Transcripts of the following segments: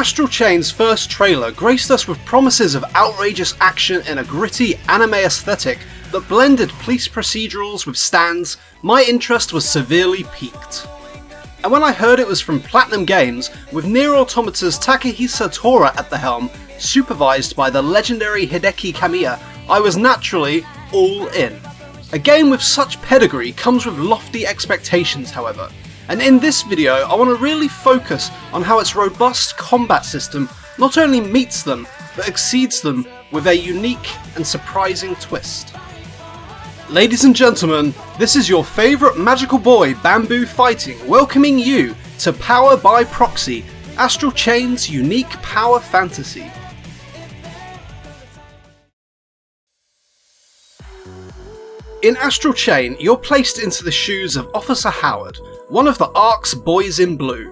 Astral Chain's first trailer graced us with promises of outrageous action in a gritty anime aesthetic that blended police procedurals with stands. My interest was severely piqued. And when I heard it was from PlatinumGames, with Nier Automata's Takehisa Tora at the helm, supervised by the legendary Hideki Kamiya, I was naturally all in. A game with such pedigree comes with lofty expectations, however, and in this video I want to really focus on how its robust combat system not only meets them, but exceeds them with a unique and surprising twist. Ladies and gentlemen, this is your favourite magical boy Bamboo Fighting welcoming you to Power by Proxy, Astral Chain's unique power fantasy. In Astral Chain, you're placed into the shoes of Officer Howard, one of the Ark's boys in blue.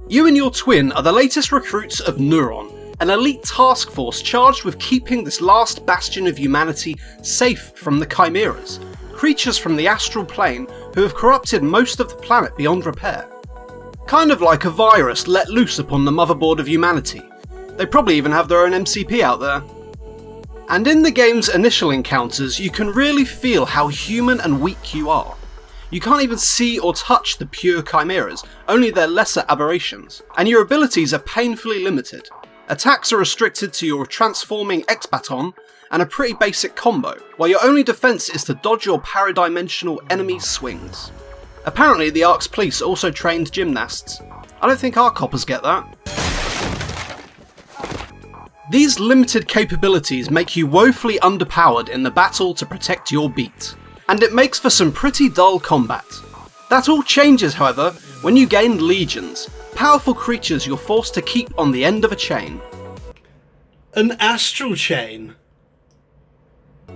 You and your twin are the latest recruits of Neuron, an elite task force charged with keeping this last bastion of humanity safe from the chimeras, creatures from the astral plane who have corrupted most of the planet beyond repair. Kind of like a virus let loose upon the motherboard of humanity. They probably even have their own MCP out there. And in the game's initial encounters, you can really feel how human and weak you are. You can't even see or touch the pure chimeras, only their lesser aberrations, and your abilities are painfully limited. Attacks are restricted to your transforming X-Baton and a pretty basic combo, while your only defense is to dodge your paradimensional enemy swings. Apparently the Ark's police also trained gymnasts. I don't think our coppers get that. These limited capabilities make you woefully underpowered in the battle to protect your beat, and it makes for some pretty dull combat. That all changes, however, when you gain legions, powerful creatures you're forced to keep on the end of a chain. An astral chain?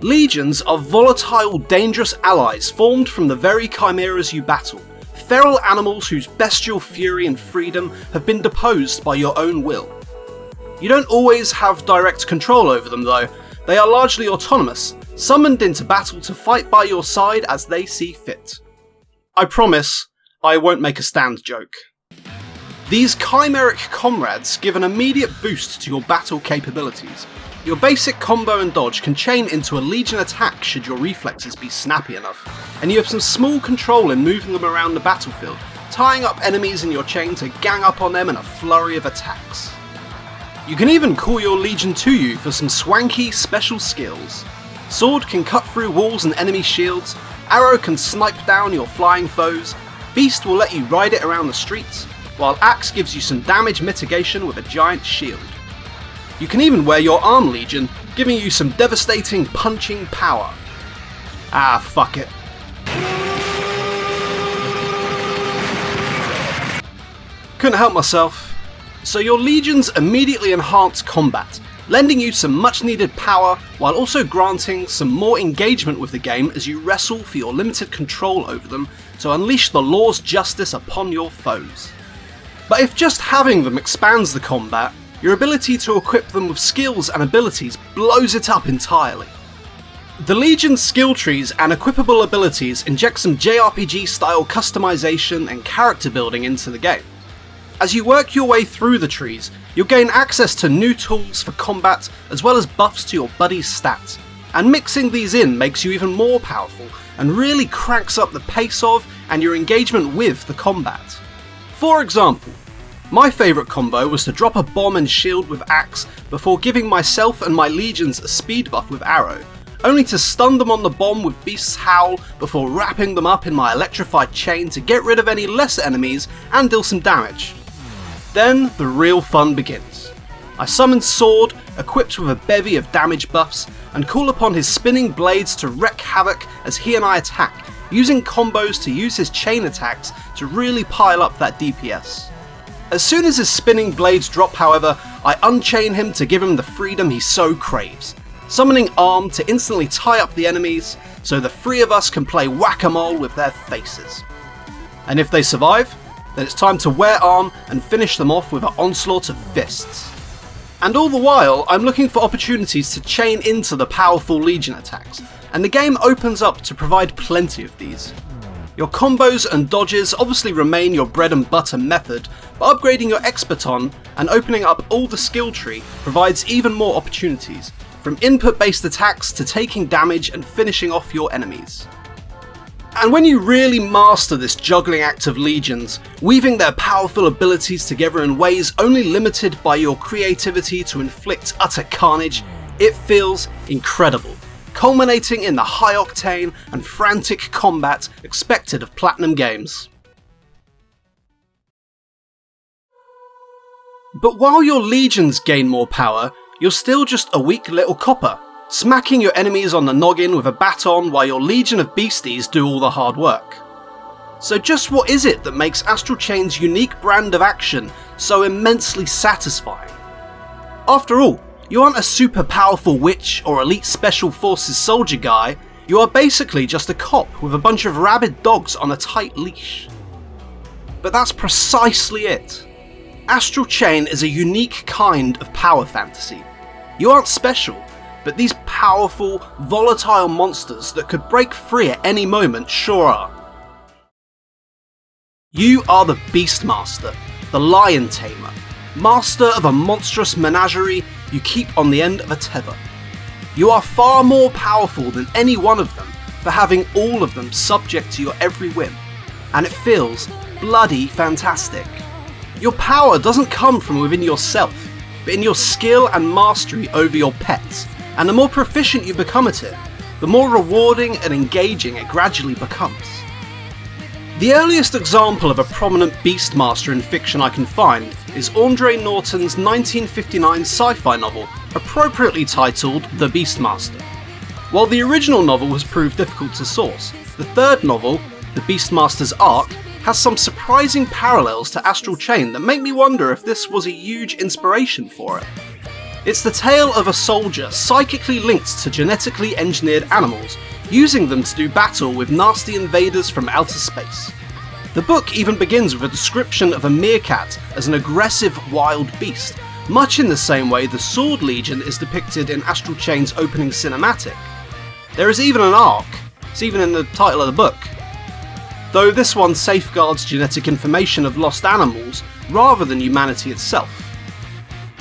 Legions are volatile, dangerous allies formed from the very chimeras you battle, feral animals whose bestial fury and freedom have been deposed by your own will. You don't always have direct control over them though, they are largely autonomous, summoned into battle to fight by your side as they see fit. I promise, I won't make a stand joke. These chimeric comrades give an immediate boost to your battle capabilities. Your basic combo and dodge can chain into a legion attack should your reflexes be snappy enough, and you have some small control in moving them around the battlefield, tying up enemies in your chain to gang up on them in a flurry of attacks. You can even call your legion to you for some swanky special skills. Sword can cut through walls and enemy shields, Arrow can snipe down your flying foes, Beast will let you ride it around the streets, while Axe gives you some damage mitigation with a giant shield. You can even wear your Arm Legion, giving you some devastating punching power. Ah, fuck it. Couldn't help myself. So your legions immediately enhance combat, lending you some much needed power while also granting some more engagement with the game as you wrestle for your limited control over them to unleash the law's justice upon your foes. But if just having them expands the combat, your ability to equip them with skills and abilities blows it up entirely. The Legion's skill trees and equipable abilities inject some JRPG style customization and character building into the game. As you work your way through the trees, you'll gain access to new tools for combat as well as buffs to your buddy's stats, and mixing these in makes you even more powerful and really cranks up the pace of and your engagement with the combat. For example, my favourite combo was to drop a bomb and shield with Axe before giving myself and my legions a speed buff with Arrow, only to stun them on the bomb with Beast's Howl before wrapping them up in my electrified chain to get rid of any lesser enemies and deal some damage. Then the real fun begins. I summon Sword, equipped with a bevy of damage buffs, and call upon his spinning blades to wreak havoc as he and I attack, using combos to use his chain attacks to really pile up that DPS. As soon as his spinning blades drop, however, I unchain him to give him the freedom he so craves, summoning Arm to instantly tie up the enemies so the three of us can play whack-a-mole with their faces. And if they survive, then it's time to wear Arm and finish them off with an onslaught of fists. And all the while, I'm looking for opportunities to chain into the powerful Legion attacks, and the game opens up to provide plenty of these. Your combos and dodges obviously remain your bread and butter method, but upgrading your X-Baton and opening up all the skill tree provides even more opportunities, from input-based attacks to taking damage and finishing off your enemies. And when you really master this juggling act of legions, weaving their powerful abilities together in ways only limited by your creativity to inflict utter carnage, it feels incredible, culminating in the high-octane and frantic combat expected of PlatinumGames. But while your legions gain more power, you're still just a weak little copper, smacking your enemies on the noggin with a baton while your legion of beasties do all the hard work. So just what is it that makes Astral Chain's unique brand of action so immensely satisfying? After all, you aren't a super powerful witch or elite special forces soldier guy, you are basically just a cop with a bunch of rabid dogs on a tight leash. But that's precisely it. Astral Chain is a unique kind of power fantasy. You aren't special, but these powerful, volatile monsters that could break free at any moment sure are. You are the Beastmaster, the Lion Tamer, master of a monstrous menagerie you keep on the end of a tether. You are far more powerful than any one of them for having all of them subject to your every whim, and it feels bloody fantastic. Your power doesn't come from within yourself, but in your skill and mastery over your pets, and the more proficient you become at it, the more rewarding and engaging it gradually becomes. The earliest example of a prominent Beastmaster in fiction I can find is Andre Norton's 1959 sci-fi novel, appropriately titled The Beastmaster. While the original novel has proved difficult to source, the third novel, The Beastmaster's Arc, has some surprising parallels to Astral Chain that make me wonder if this was a huge inspiration for it. It's the tale of a soldier psychically linked to genetically engineered animals, using them to do battle with nasty invaders from outer space. The book even begins with a description of a meerkat as an aggressive wild beast, much in the same way the Sword Legion is depicted in Astral Chain's opening cinematic. There is even an arc, it's even in the title of the book, though this one safeguards genetic information of lost animals rather than humanity itself.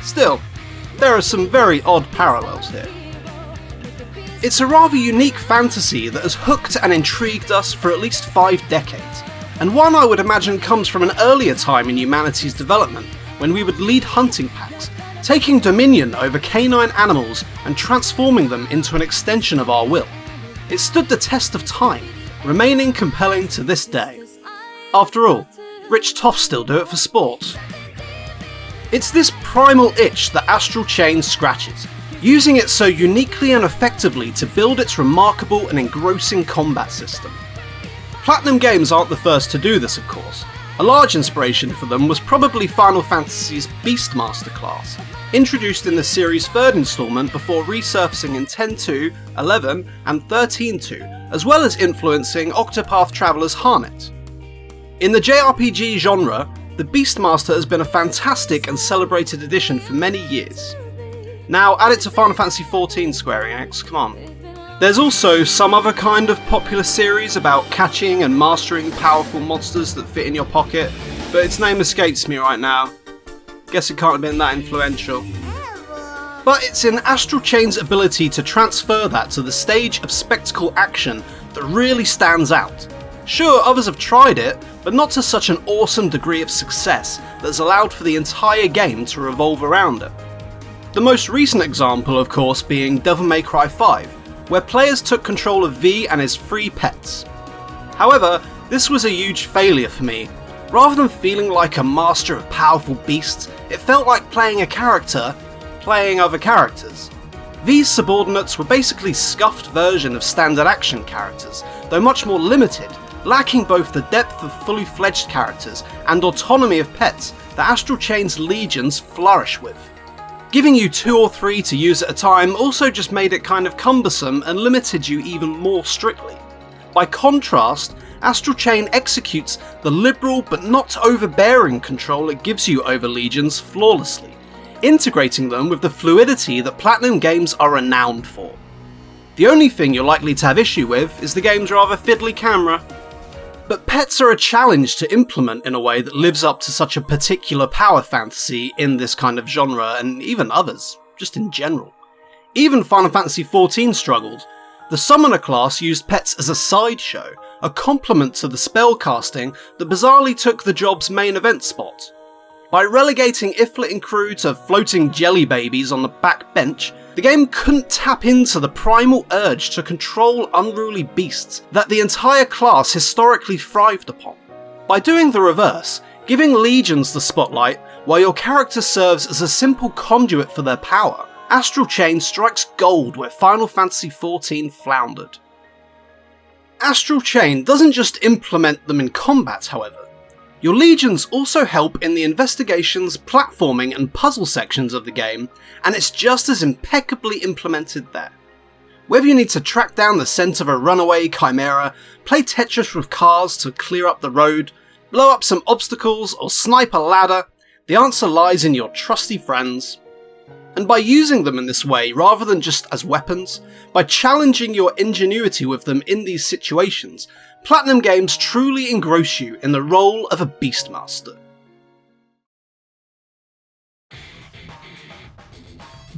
Still, there are some very odd parallels here. It's a rather unique fantasy that has hooked and intrigued us for at least 5 decades, and one I would imagine comes from an earlier time in humanity's development when we would lead hunting packs, taking dominion over canine animals and transforming them into an extension of our will. It stood the test of time, remaining compelling to this day. After all, rich toffs still do it for sport. It's this primal itch that Astral Chain scratches, using it so uniquely and effectively to build its remarkable and engrossing combat system. PlatinumGames aren't the first to do this, of course. A large inspiration for them was probably Final Fantasy's Beastmaster class, introduced in the series' third installment before resurfacing in 10.2, 11, and 13.2, as well as influencing Octopath Traveler's Harnet. In the JRPG genre, the Beastmaster has been a fantastic and celebrated addition for many years. Now add it to Final Fantasy XIV, Square Enix, come on. There's also some other kind of popular series about catching and mastering powerful monsters that fit in your pocket, but its name escapes me right now. Guess it can't have been that influential. But it's in Astral Chain's ability to transfer that to the stage of spectacle action that really stands out. Sure, others have tried it, but not to such an awesome degree of success that has allowed for the entire game to revolve around it. The most recent example, of course, being Devil May Cry 5, where players took control of V and his 3 pets. However, this was a huge failure for me. Rather than feeling like a master of powerful beasts, it felt like playing a character playing other characters. V's subordinates were basically scuffed version of standard action characters, though much more limited, lacking both the depth of fully fledged characters and autonomy of pets that Astral Chain's legions flourish with. Giving you 2 or 3 to use at a time also just made it kind of cumbersome and limited you even more strictly. By contrast, Astral Chain executes the liberal but not overbearing control it gives you over legions flawlessly, integrating them with the fluidity that PlatinumGames are renowned for. The only thing you're likely to have issue with is the game's rather fiddly camera. But pets are a challenge to implement in a way that lives up to such a particular power fantasy in this kind of genre, and even others, just in general. Even Final Fantasy XIV struggled. The Summoner class used pets as a sideshow, a complement to the spellcasting that bizarrely took the job's main event spot. By relegating Iflit and crew to floating jelly babies on the back bench, the game couldn't tap into the primal urge to control unruly beasts that the entire class historically thrived upon. By doing the reverse, giving legions the spotlight while your character serves as a simple conduit for their power, Astral Chain strikes gold where Final Fantasy XIV floundered. Astral Chain doesn't just implement them in combat, however. Your legions also help in the investigations, platforming and puzzle sections of the game, and it's just as impeccably implemented there. Whether you need to track down the scent of a runaway chimera, play Tetris with cars to clear up the road, blow up some obstacles or snipe a ladder, the answer lies in your trusty friends. And by using them in this way rather than just as weapons, by challenging your ingenuity with them in these situations, PlatinumGames truly engross you in the role of a Beastmaster.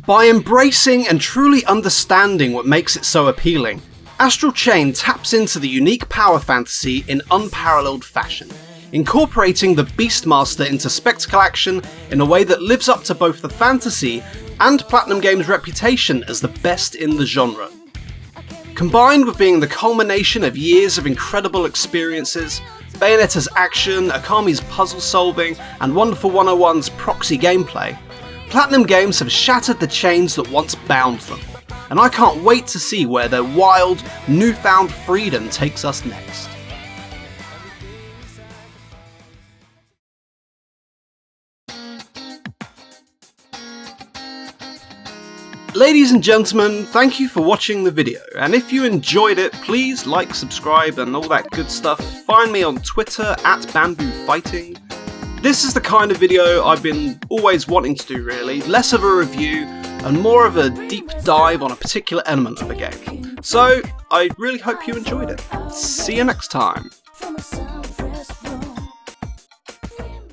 By embracing and truly understanding what makes it so appealing, Astral Chain taps into the unique power fantasy in unparalleled fashion, incorporating the Beastmaster into spectacle action in a way that lives up to both the fantasy and PlatinumGames' reputation as the best in the genre. Combined with being the culmination of years of incredible experiences, Bayonetta's action, Akami's puzzle solving, and Wonderful 101's Proxy gameplay, PlatinumGames have shattered the chains that once bound them, and I can't wait to see where their wild, newfound freedom takes us next. Ladies and gentlemen, thank you for watching the video, and if you enjoyed it, please like, subscribe and all that good stuff. Find me on Twitter @BambooFighting. This is the kind of video I've been always wanting to do really, less of a review and more of a deep dive on a particular element of a game. So, I really hope you enjoyed it. See you next time.